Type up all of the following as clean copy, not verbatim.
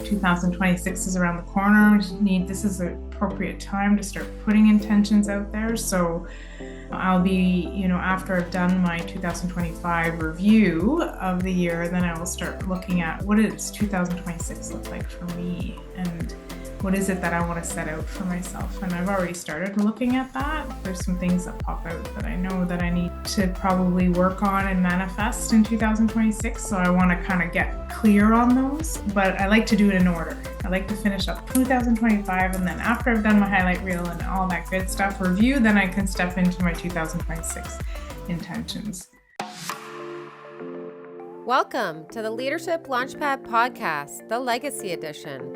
2026 is around the corner. This is the appropriate time to start putting intentions out there. So I'll be, after I've done my 2025 review of the year, then I will start looking at what does 2026 look like for me, and what is it that I want to set out for myself. And I've already started looking at that. There's some things that pop out that I know that I need to probably work on and manifest in 2026. So I want to kind of get clear on those, but I like to do it in order. I like to finish up 2025, and then after I've done my highlight reel and all that good stuff, review, then I can step into my 2026 intentions. Welcome to the Leadership Launchpad Podcast, the Legacy Edition,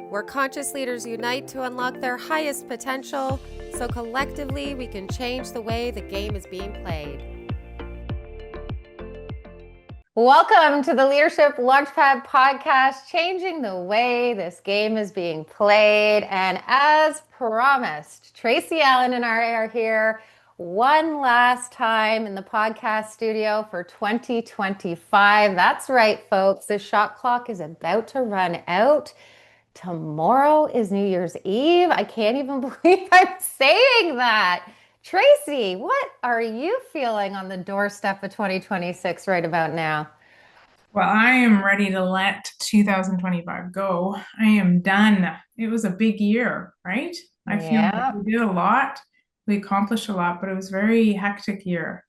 where conscious leaders unite to unlock their highest potential so collectively we can change the way the game is being played. Welcome to the Leadership Launchpad Podcast, changing the way this game is being played. And as promised, Tracey Allen and I are here one last time in the podcast studio for 2025. That's right, folks. The shot clock is about to run out. Tomorrow is New Year's Eve. I can't even believe I'm saying that. Tracey, what are you feeling on the doorstep of 2026 right about now? Well, I am ready to let 2025 go. I am done. It was a big year, right? I feel like we did a lot. We accomplished a lot, but it was a very hectic year.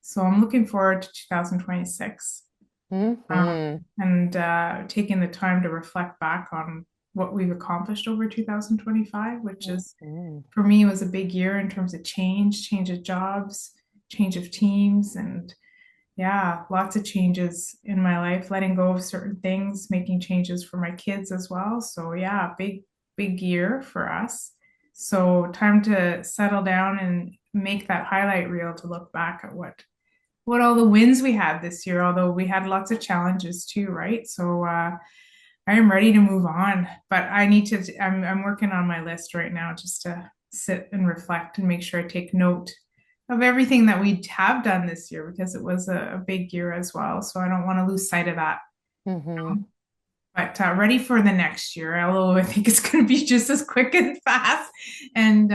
So I'm looking forward to 2026 and taking the time to reflect back on what we've accomplished over 2025, which is, for me, was a big year in terms of change of jobs, change of teams, and lots of changes in my life, letting go of certain things, making changes for my kids as well. So big year for us. So time to settle down and make that highlight reel to look back at what all the wins we had this year, although we had lots of challenges too, right? So I am ready to move on, but I'm working on my list right now just to sit and reflect and make sure I take note of everything that we have done this year, because it was a big year as well. So I don't want to lose sight of that. But ready for the next year, although I think it's going to be just as quick and fast and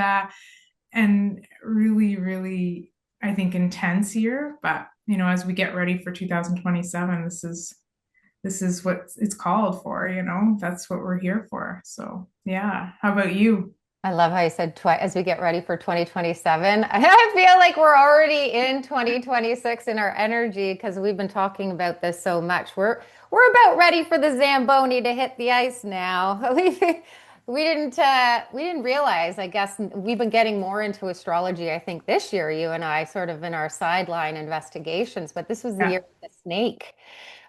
really, really, I think, intense year. But, as we get ready for 2027, this is what it's called for, that's what we're here for. So, how about you? I love how you said as we get ready for 2027. I feel like we're already in 2026 in our energy because we've been talking about this so much. We're about ready for the Zamboni to hit the ice now. We didn't realize, I guess, we've been getting more into astrology, I think, this year, you and I, sort of in our sideline investigations, but this was the year of the snake,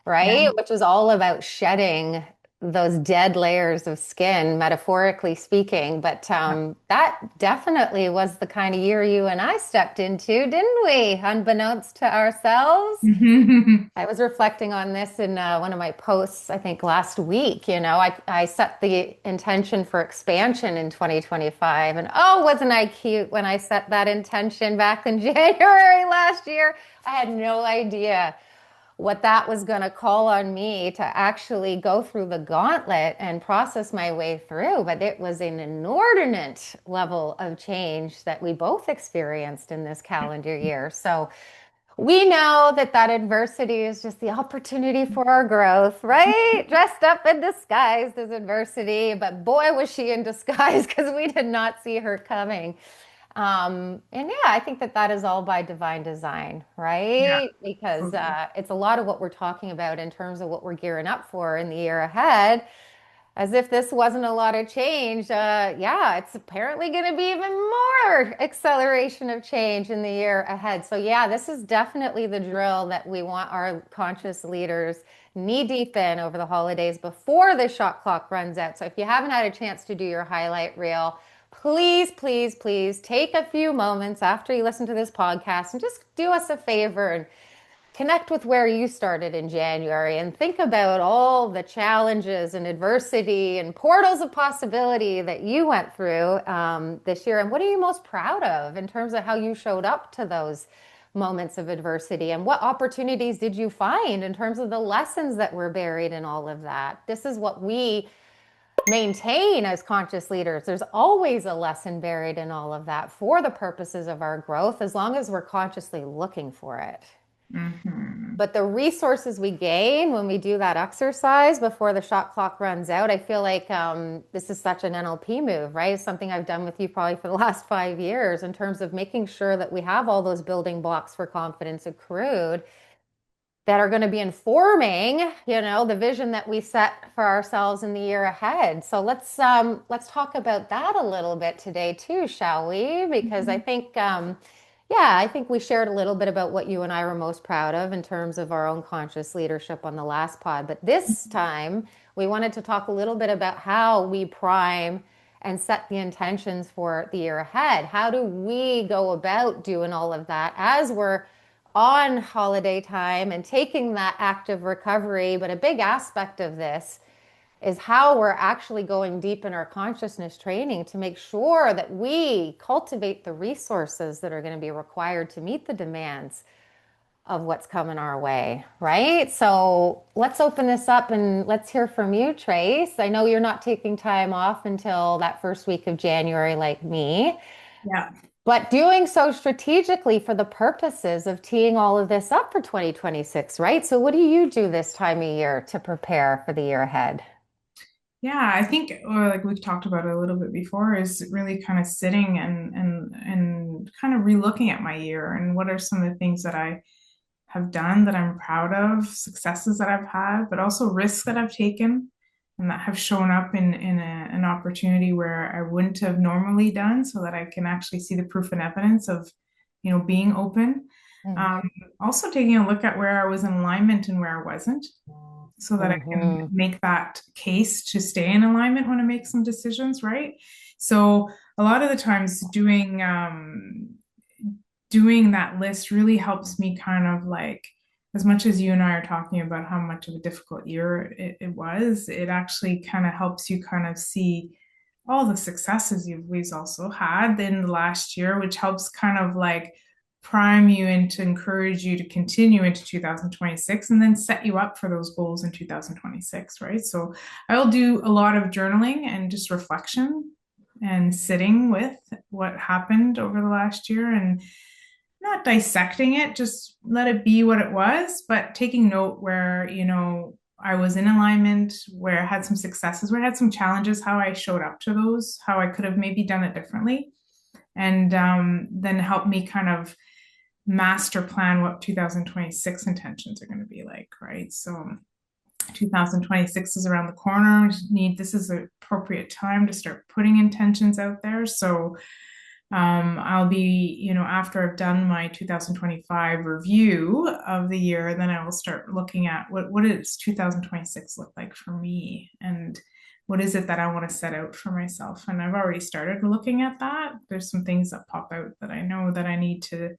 right? Which is all about shedding those dead layers of skin, metaphorically speaking. But that definitely was the kind of year you and I stepped into, didn't we? Unbeknownst to ourselves. I was reflecting on this in one of my posts, I think last week. I set the intention for expansion in 2025. And wasn't I cute when I set that intention back in January last year? I had no idea what that was going to call on me to actually go through the gauntlet and process my way through. But it was an inordinate level of change that we both experienced in this calendar year. So we know that adversity is just the opportunity for our growth, right? Dressed up and disguised as adversity. But boy, was she in disguise, because we did not see her coming. I think that is all by divine design, right? Because it's a lot of what we're talking about in terms of what we're gearing up for in the year ahead. As if this wasn't a lot of change, it's apparently going to be even more acceleration of change in the year ahead. So this is definitely the drill that we want our conscious leaders knee deep in over the holidays before the shot clock runs out. So if you haven't had a chance to do your highlight reel, please, please, please take a few moments after you listen to this podcast and just do us a favor and connect with where you started in January and think about all the challenges and adversity and portals of possibility that you went through this year. And what are you most proud of in terms of how you showed up to those moments of adversity? And what opportunities did you find in terms of the lessons that were buried in all of that? This is what we maintain as conscious leaders. There's always a lesson buried in all of that for the purposes of our growth, as long as we're consciously looking for it. Mm-hmm. But the resources we gain when we do that exercise before the shot clock runs out, I feel like this is such an NLP move, right? It's something I've done with you probably for the last 5 years in terms of making sure that we have all those building blocks for confidence accrued that are going to be informing, the vision that we set for ourselves in the year ahead. So let's talk about that a little bit today too, shall we? Because I think, I think we shared a little bit about what you and I were most proud of in terms of our own conscious leadership on the last pod. But this time, we wanted to talk a little bit about how we prime and set the intentions for the year ahead. How do we go about doing all of that as we're on holiday time and taking that active recovery? But a big aspect of this is how we're actually going deep in our consciousness training to make sure that we cultivate the resources that are going to be required to meet the demands of what's coming our way, right? So let's open this up and let's hear from you, Trace. I know you're not taking time off until that first week of January like me. Yeah. But doing so strategically for the purposes of teeing all of this up for 2026, right? So what do you do this time of year to prepare for the year ahead? Yeah, I think like we've talked about it a little bit before, is really kind of sitting and kind of relooking at my year and what are some of the things that I have done that I'm proud of, successes that I've had, but also risks that I've taken and that have shown up in an opportunity where I wouldn't have normally done, so that I can actually see the proof and evidence of, being open. Also taking a look at where I was in alignment and where I wasn't, so that I can make that case to stay in alignment when I make some decisions, right? So a lot of the times doing that list really helps me kind of like, as much as you and I are talking about how much of a difficult year it was, it actually kind of helps you kind of see all the successes we've also had in the last year, which helps kind of like prime you and to encourage you to continue into 2026 and then set you up for those goals in 2026, right? So I'll do a lot of journaling and just reflection and sitting with what happened over the last year and not dissecting it, just let it be what it was, but taking note where, I was in alignment, where I had some successes, where I had some challenges, how I showed up to those, how I could have maybe done it differently. And then help me kind of master plan what 2026 intentions are going to be like, right? So 2026 is around the corner. This is the appropriate time to start putting intentions out there. So I'll be, after I've done my 2025 review of the year, then I will start looking at what does 2026 look like for me, and what is it that I want to set out for myself. And I've already started looking at that. There's some things that pop out that I know that I need to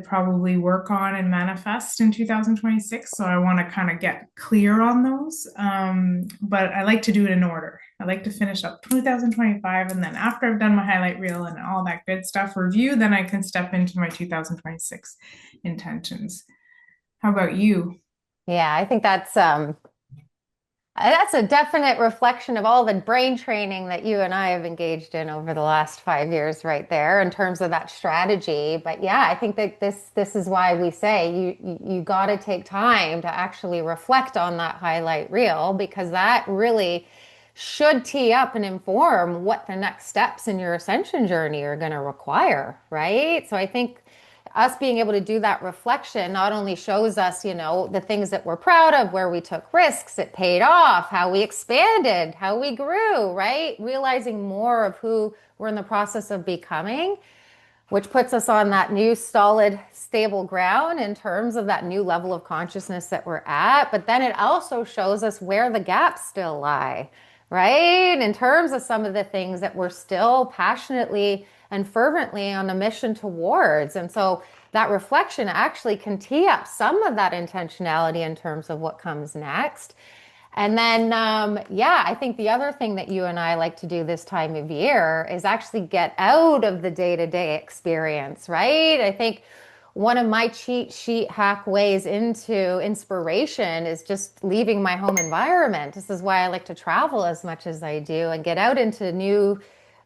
probably work on and manifest in 2026. So I want to kind of get clear on those. But I like to do it in order. I like to finish up 2025. And then after I've done my highlight reel and all that good stuff review, then I can step into my 2026 intentions. How about you? Yeah, I think that's a definite reflection of all the brain training that you and I have engaged in over the last 5 years right there in terms of that strategy. But yeah, I think that this is why we say you got to take time to actually reflect on that highlight reel, because that really should tee up and inform what the next steps in your ascension journey are going to require, right? So I think us being able to do that reflection not only shows us, the things that we're proud of, where we took risks, it paid off, how we expanded, how we grew, right? Realizing more of who we're in the process of becoming, which puts us on that new solid, stable ground in terms of that new level of consciousness that we're at. But then it also shows us where the gaps still lie, right? In terms of some of the things that we're still passionately and fervently on a mission towards. And so that reflection actually can tee up some of that intentionality in terms of what comes next. And then, I think the other thing that you and I like to do this time of year is actually get out of the day-to-day experience, right? I think one of my cheat sheet hack ways into inspiration is just leaving my home environment. This is why I like to travel as much as I do and get out into new,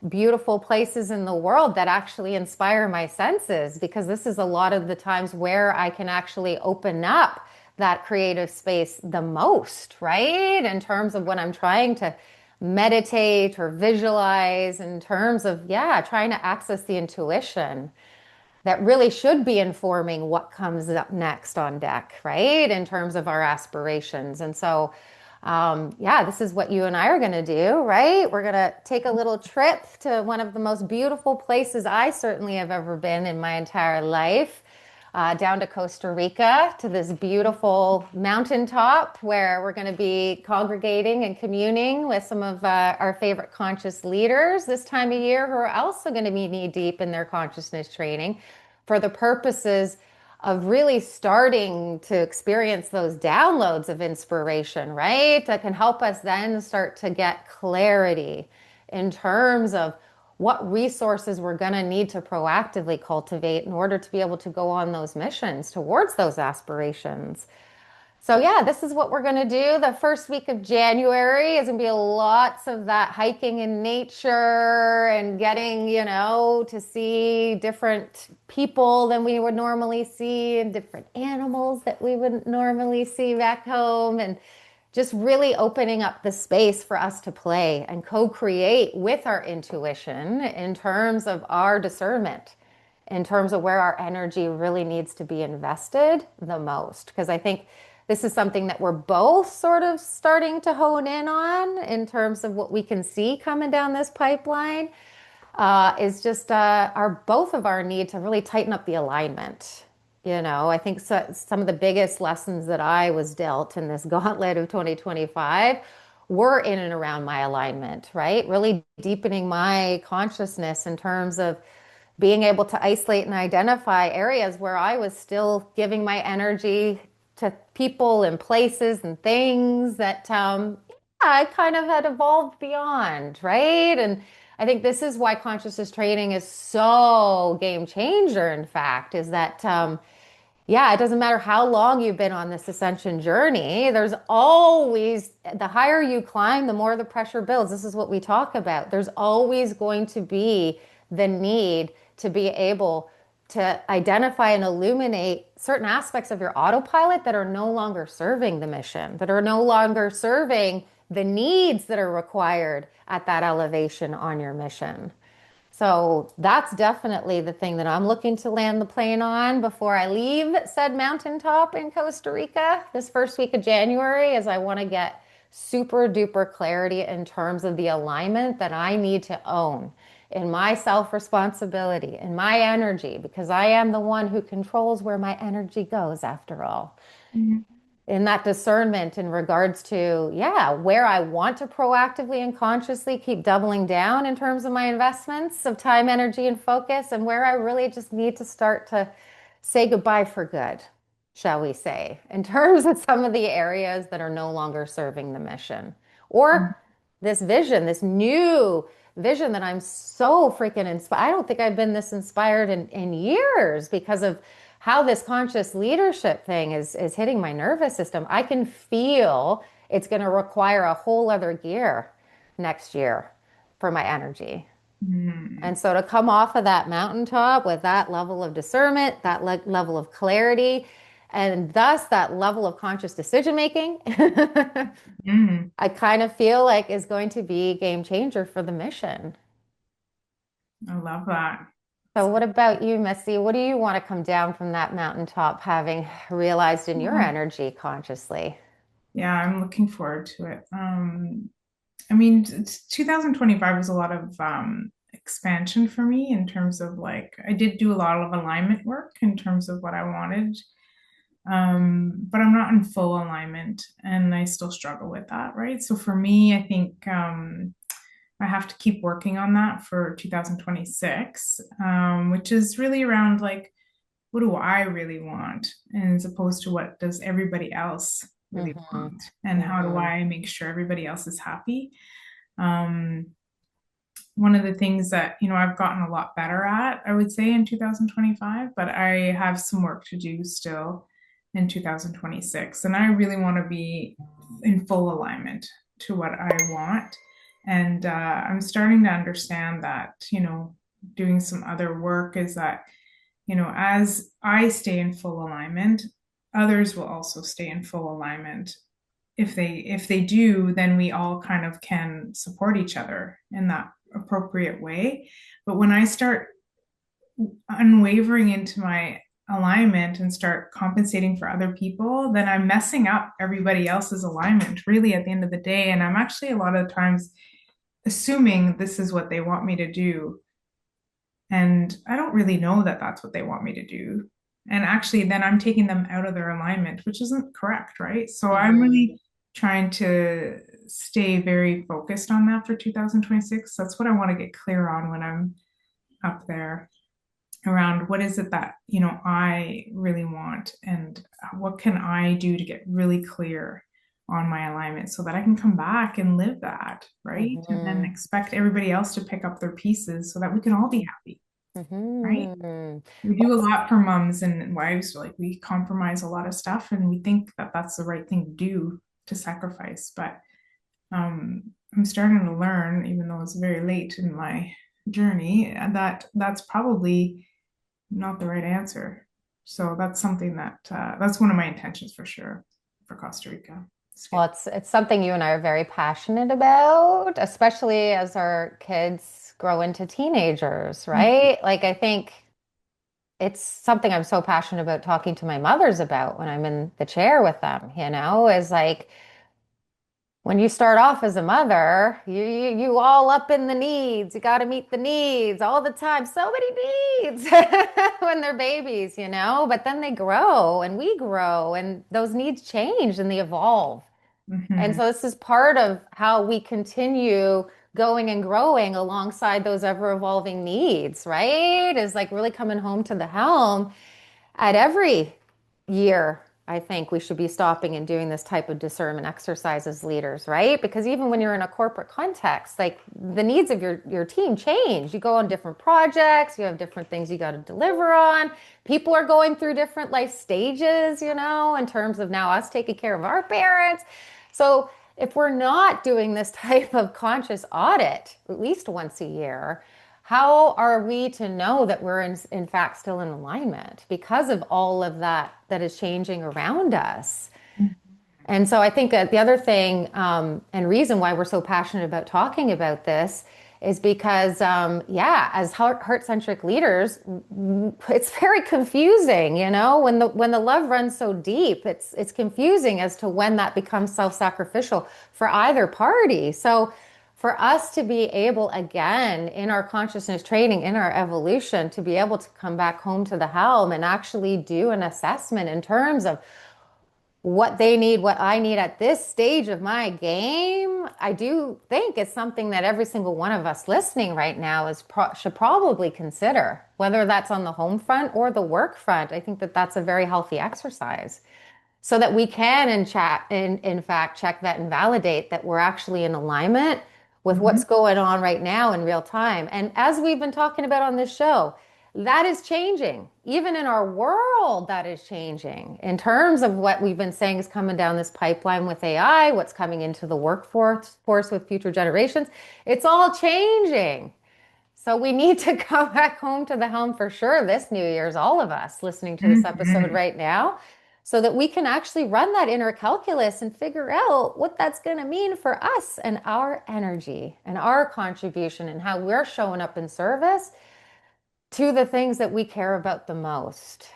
beautiful places in the world that actually inspire my senses, because this is a lot of the times where I can actually open up that creative space the most, right? In terms of when I'm trying to meditate or visualize, in terms of, yeah, trying to access the intuition that really should be informing what comes up next on deck, right? In terms of our aspirations. And so, yeah, this is what you and I are going to do, right? We're going to take a little trip to one of the most beautiful places I certainly have ever been in my entire life, down to Costa Rica, to this beautiful mountaintop where we're going to be congregating and communing with some of our favorite conscious leaders this time of year, who are also going to be knee deep in their consciousness training for the purposes of really starting to experience those downloads of inspiration, right? That can help us then start to get clarity in terms of what resources we're going to need to proactively cultivate in order to be able to go on those missions towards those aspirations. So yeah, this is what we're going to do. The first week of January is going to be lots of that hiking in nature and getting, to see different people than we would normally see and different animals that we wouldn't normally see back home, and just really opening up the space for us to play and co-create with our intuition in terms of our discernment, in terms of where our energy really needs to be invested the most. Because I think this is something that we're both sort of starting to hone in on in terms of what we can see coming down this pipeline, is just our both of our need to really tighten up the alignment. I think some of the biggest lessons that I was dealt in this gauntlet of 2025 were in and around my alignment, right? Really deepening my consciousness in terms of being able to isolate and identify areas where I was still giving my energy to people and places and things that I kind of had evolved beyond, right? And I think this is why consciousness training is so game changer, in fact, is that yeah, it doesn't matter how long you've been on this ascension journey. There's always, the higher you climb, the more the pressure builds. This is what we talk about. There's always going to be the need to be able to identify and illuminate certain aspects of your autopilot that are no longer serving the mission, that are no longer serving the needs that are required at that elevation on your mission. So that's definitely the thing that I'm looking to land the plane on before I leave said mountaintop in Costa Rica this first week of January, as I want to get super duper clarity in terms of the alignment that I need to own in my self-responsibility, in my energy, because I am the one who controls where my energy goes after all. Mm-hmm. In that discernment in regards to, yeah, where I want to proactively and consciously keep doubling down in terms of my investments of time, energy, and focus, and where I really just need to start to say goodbye for good, shall we say, in terms of some of the areas that are no longer serving the mission. Or this vision, this new vision that I'm so freaking inspired. I don't think I've been this inspired in years because of how this conscious leadership thing is hitting my nervous system. I can feel it's going to require a whole other gear next year for my energy. And so to come off of that mountaintop with that level of discernment, that level of clarity, and thus that level of conscious decision making, I kind of feel like is going to be a game changer for the mission. I love that. So what about you, Missy? What do you want to come down from that mountaintop having realized in your energy consciously? Yeah, I'm looking forward to it. I mean, 2025 was a lot of expansion for me in terms of like, I did do a lot of alignment work in terms of what I wanted. But I'm not in full alignment and I still struggle with that, right? So for me, I think I have to keep working on that for 2026, which is really around like, what do I really want? And as opposed to what does everybody else really want? And how do I make sure everybody else is happy? one of the things that, I've gotten a lot better at, I would say in 2025, but I have some work to do still in 2026. And I really want to be in full alignment to what I want. And I'm starting to understand that, doing some other work is that, as I stay in full alignment, others will also stay in full alignment. If they do, then we all kind of can support each other in that appropriate way. But when I start unwavering into my alignment and start compensating for other people, then I'm messing up everybody else's alignment really at the end of the day. And I'm actually a lot of times assuming this is what they want me to do. And I don't really know that that's what they want me to do. And actually, then I'm taking them out of their alignment, which isn't correct, right? So I'm really trying to stay very focused on that for 2026. That's what I want to get clear on when I'm up there, around what is it that, I really want, and what can I do to get really clear on my alignment so that I can come back and live that, right? And then expect everybody else to pick up their pieces so that we can all be happy, right? We do a lot for moms and wives. Like, we compromise a lot of stuff and we think that that's the right thing to do, to sacrifice. But I'm starting to learn, even though it's very late in my journey, that that's probably not the right answer. So that's something that that's one of my intentions for sure for Costa Rica. Well, it's something you and I are very passionate about, especially as our kids grow into teenagers, right? Like, I think it's something I'm so passionate about talking to my mothers about when I'm in the chair with them, is like, when you start off as a mother, you all up in the needs. You got to meet the needs all the time. So many needs when they're babies, but then they grow and we grow and those needs change and they evolve. And so this is part of how we continue going and growing alongside those ever evolving needs, right? Is like really coming home to the helm at every year. I think we should be stopping and doing this type of discernment exercise as leaders, right? Because even when you're in a corporate context, like, the needs of your team change. You go on different projects, you have different things you got to deliver on. People are going through different life stages, in terms of now us taking care of our parents. So if we're not doing this type of conscious audit at least once a year, how are we to know that we're in fact still in alignment because of all of that is changing around us? And so I think that the other thing and reason why we're so passionate about talking about this is because, as heart-centric leaders, it's very confusing, when the love runs so deep, it's confusing as to when that becomes self-sacrificial for either party. So for us to be able, again, in our consciousness training, in our evolution, to be able to come back home to the helm and actually do an assessment in terms of what they need, what I need at this stage of my game, I do think it's something that every single one of us listening right now should probably consider, whether that's on the home front or the work front. I think that that's a very healthy exercise, so that we can in fact check that and validate that we're actually in alignment with what's going on right now in real time. And as we've been talking about on this show, that is changing. Even in our world, that is changing in terms of what we've been saying is coming down this pipeline with AI, what's coming into the workforce with future generations. It's all changing. So we need to come back home to the helm for sure this New Year's, all of us listening to this episode right now, so that we can actually run that inner calculus and figure out what that's going to mean for us and our energy and our contribution and how we're showing up in service to the things that we care about the most.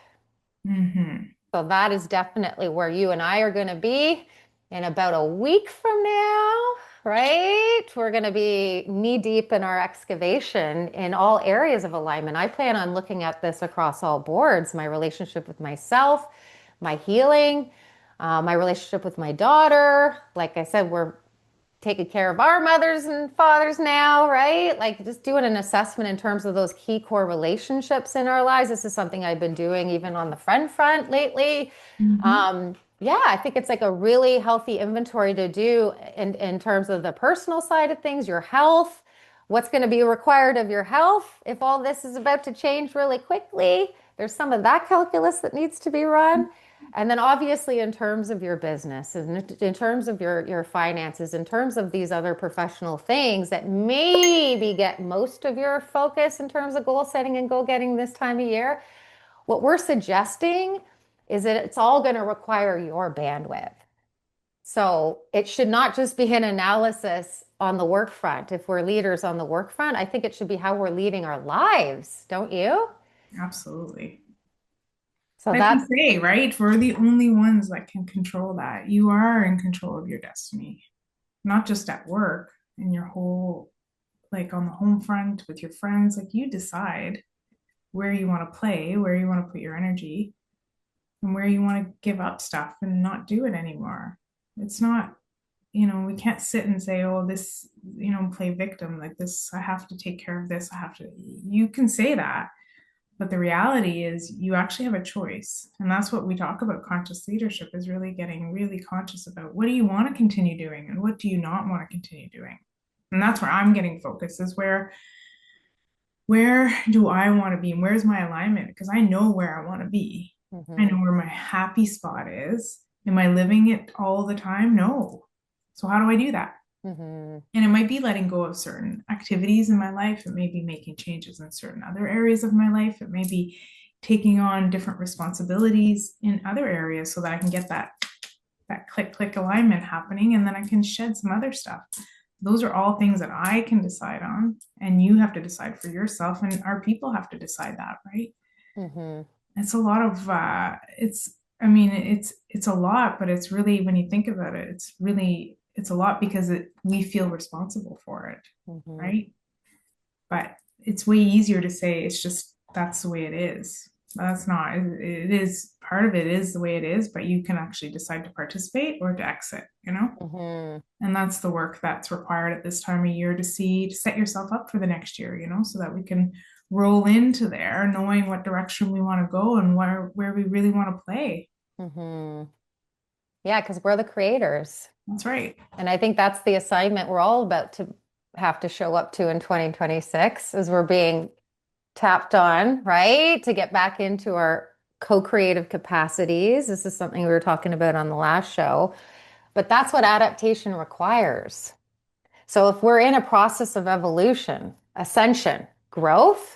So that is definitely where you and I are going to be in about a week from now, right? We're going to be knee deep in our excavation in all areas of alignment. I plan on looking at this across all boards: my relationship with myself, my healing, my relationship with my daughter. Like I said, we're taking care of our mothers and fathers now, right? Like, just doing an assessment in terms of those key core relationships in our lives. This is something I've been doing even on the friend front lately. I think it's like a really healthy inventory to do in terms of the personal side of things, your health, What's going to be required of your health if all this is about to change really quickly? There's some of that calculus that needs to be run. And then obviously in terms of your business, and in terms of your finances, in terms of these other professional things that maybe get most of your focus in terms of goal setting and goal getting this time of year, what we're suggesting is that it's all going to require your bandwidth. So it should not just be an analysis on the work front. If we're leaders on the work front, I think it should be how we're leading our lives, don't you? Absolutely. So Like you that's say, right? We're the only ones that can control that. You are in control of your destiny, not just at work and your whole, like on the home front with your friends. Like you decide where you want to play, where you want to put your energy, and where you want to give up stuff and not do it anymore. It's not, we can't sit and say, oh, this, play victim like this. I have to take care of this. I have to, you can say that. But the reality is you actually have a choice. And that's what we talk about conscious leadership is really getting really conscious about what do you want to continue doing and what do you not want to continue doing. And that's where I'm getting focused is where do I want to be and where's my alignment? Because I know where I want to be. I know where my happy spot is. Am I living it all the time? No. So how do I do that? And it might be letting go of certain activities in my life. It may be making changes in certain other areas of my life. It may be taking on different responsibilities in other areas so that I can get that click alignment happening, and then I can shed some other stuff. Those are all things that I can decide on, and you have to decide for yourself, and our people have to decide that, right? It's a lot of it's a lot, but it's really, when you think about it, it's a lot because we feel responsible for it, right? But it's way easier to say it's just that's the way it is. That's not. It is part of it is the way it is, but you can actually decide to participate or to exit. And that's the work that's required at this time of year to set yourself up for the next year. So that we can roll into there, knowing what direction we want to go and where we really want to play. Yeah, because we're the creators. That's right. And I think that's the assignment we're all about to have to show up to in 2026 as we're being tapped on, right? To get back into our co-creative capacities. This is something we were talking about on the last show, but that's what adaptation requires. So if we're in a process of evolution, ascension, growth,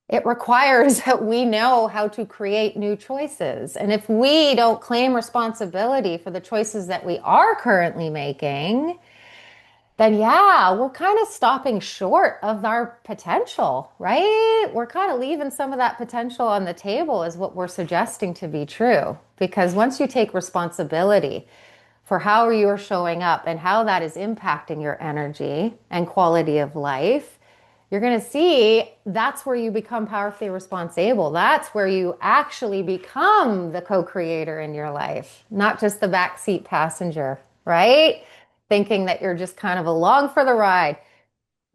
it requires that we know how to create new choices. And if we don't claim responsibility for the choices that we are currently making, then yeah, we're kind of stopping short of our potential, right? We're kind of leaving some of that potential on the table is what we're suggesting to be true. Because once you take responsibility for how you're showing up and how that is impacting your energy and quality of life, you're going to see that's where you become powerfully responsible. That's where you actually become the co-creator in your life, not just the backseat passenger, right? Thinking that you're just kind of along for the ride.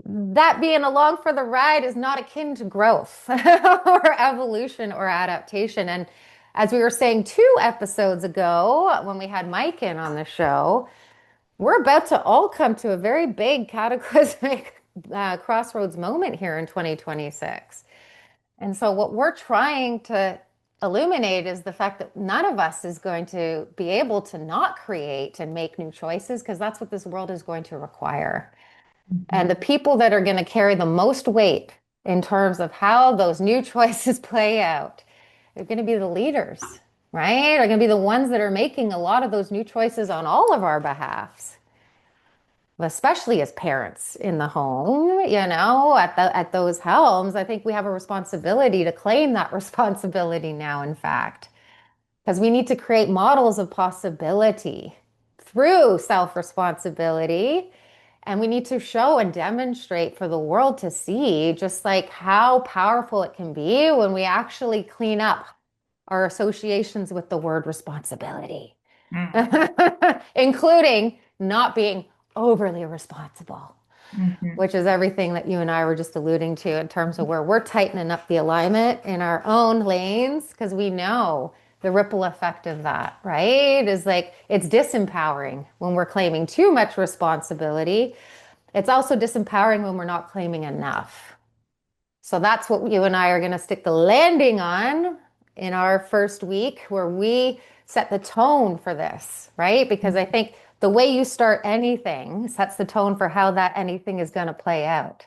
That being along for the ride is not akin to growth or evolution or adaptation. And as we were saying 2 episodes ago, when we had Mike in on the show, we're about to all come to a very big cataclysmic crossroads moment here in 2026. And so what we're trying to illuminate is the fact that none of us is going to be able to not create and make new choices, because that's what this world is going to require. And the people that are going to carry the most weight in terms of how those new choices play out are going to be the leaders, right? Are going to be the ones that are making a lot of those new choices on all of our behalfs. Especially as parents in the home, at those helms, I think we have a responsibility to claim that responsibility now, in fact, because we need to create models of possibility through self-responsibility. And we need to show and demonstrate for the world to see just like how powerful it can be when we actually clean up our associations with the word responsibility, including not being overly responsible, which is everything that you and I were just alluding to in terms of where we're tightening up the alignment in our own lanes, because we know the ripple effect of that, right? Is like it's disempowering when we're claiming too much responsibility It's also disempowering when we're not claiming enough. So that's what you and I are going to stick the landing on in our first week, where we set the tone for this, right? Because I think the way you start anything sets the tone for how that anything is going to play out.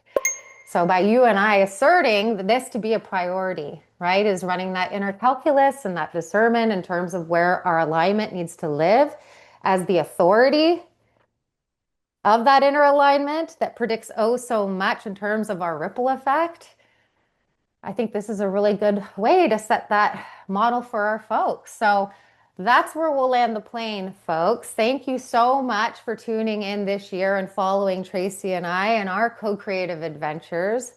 So by you and I asserting this to be a priority, right, is running that inner calculus and that discernment in terms of where our alignment needs to live as the authority of that inner alignment that predicts oh so much in terms of our ripple effect. I think this is a really good way to set that model for our folks. So that's where we'll land the plane, folks. Thank you so much for tuning in this year and following Tracey and I and our co-creative adventures.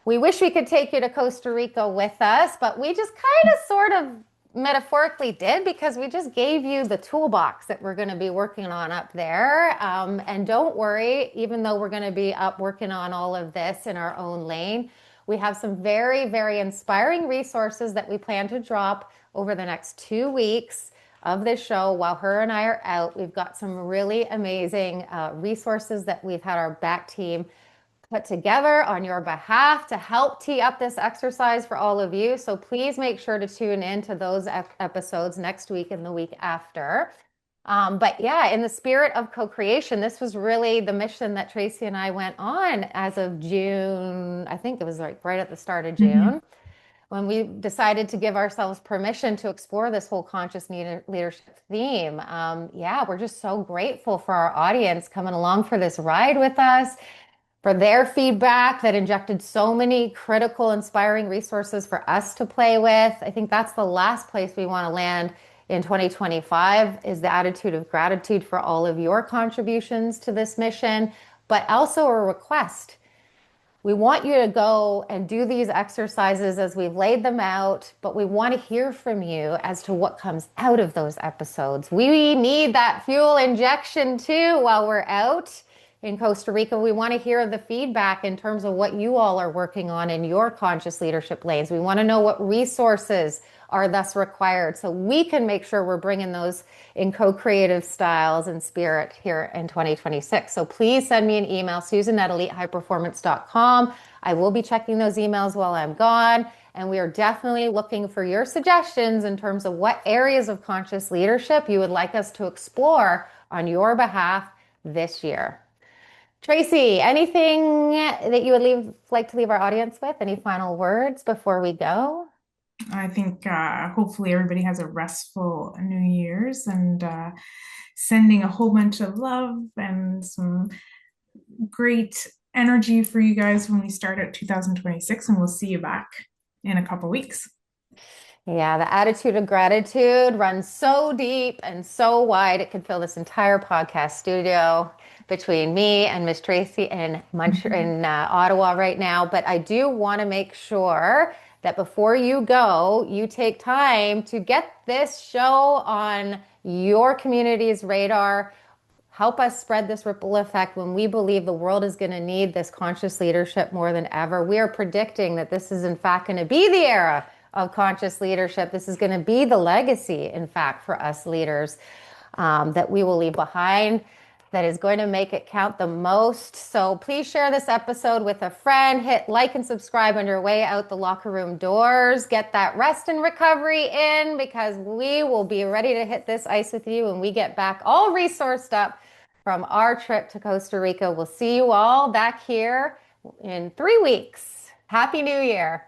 We wish we could take you to Costa Rica with us, but we just kind of sort of metaphorically did, because we just gave you the toolbox that we're going to be working on up there. And don't worry, even though we're going to be up working on all of this in our own lane, we have some very, very inspiring resources that we plan to drop over the next 2 weeks of this show while her and I are out. We've got some really amazing resources that we've had our back team put together on your behalf to help tee up this exercise for all of you. So please make sure to tune in to those episodes next week and the week after. But yeah, in the spirit of co-creation, this was really the mission that Tracey and I went on as of June. I think it was like right at the start of June, when we decided to give ourselves permission to explore this whole conscious leadership theme. Yeah, we're just so grateful for our audience coming along for this ride with us, for their feedback that injected so many critical, inspiring resources for us to play with. I think that's the last place we want to land in 2025, is the attitude of gratitude for all of your contributions to this mission, but also a request. We want you to go and do these exercises as we've laid them out, but we want to hear from you as to what comes out of those episodes. We need that fuel injection too while we're out in Costa Rica. We want to hear the feedback in terms of what you all are working on in your conscious leadership lanes. We want to know what resources are thus required so we can make sure we're bringing those in co-creative styles and spirit here in 2026. So please send me an email, susan@elitehighperformance.com. I will be checking those emails while I'm gone. And we are definitely looking for your suggestions in terms of what areas of conscious leadership you would like us to explore on your behalf this year. Tracey, anything that you would like to leave our audience with? Any final words before we go? I think hopefully everybody has a restful New Year's, and sending a whole bunch of love and some great energy for you guys when we start at 2026, and we'll see you back in a couple weeks. Yeah, the attitude of gratitude runs so deep and so wide, it could fill this entire podcast studio between me and Miss Tracey in Ottawa right now. But I do want to make sure that before you go, you take time to get this show on your community's radar. Help us spread this ripple effect when we believe the world is going to need this conscious leadership more than ever. We are predicting that this is in fact going to be the era of conscious leadership. This is going to be the legacy, in fact, for us leaders that we will leave behind, that is going to make it count the most. So please share this episode with a friend. Hit like and subscribe on your way out the locker room doors. Get that rest and recovery in, because we will be ready to hit this ice with you when we get back all resourced up from our trip to Costa Rica. We'll see you all back here in 3 weeks. Happy New Year.